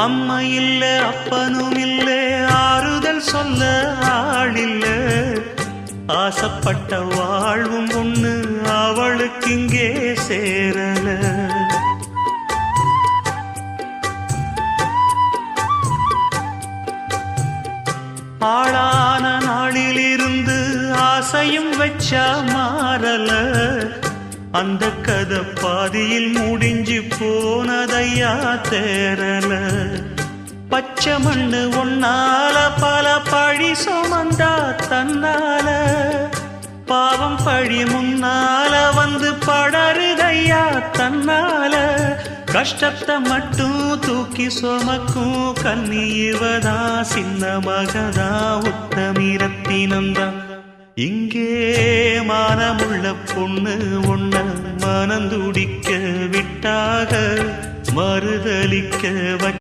அம்மா இல்ல அப்பனும் இல்ல ஆறுதல் சொல்ல ஆளில்ல ஆசைப்பட்ட வாழ்வும் ஒண்ணு அவளுக்கு இங்கே சேரல ஆளான நாளிலிருந்து ஆசையும் வச்சா மாறல அந்த கதை பாதியில் முடிஞ்சு போனதையா தேரல பச்சை மண்ணு ஒன்னால பல பழி சுமந்தா தன்னால பாவம் பழி முன்னால வந்து படருதையா தன்னால கஷ்டத்தை மட்டும் தூக்கி சுமக்கும் கண்ணீவதா சின்ன மகதா உத்தமிரத்தினந்தா இங்கே மானமுள்ள பொண்ணு ஒண்ண மனந்துடிக்க விட்டாக மறுதலிக்க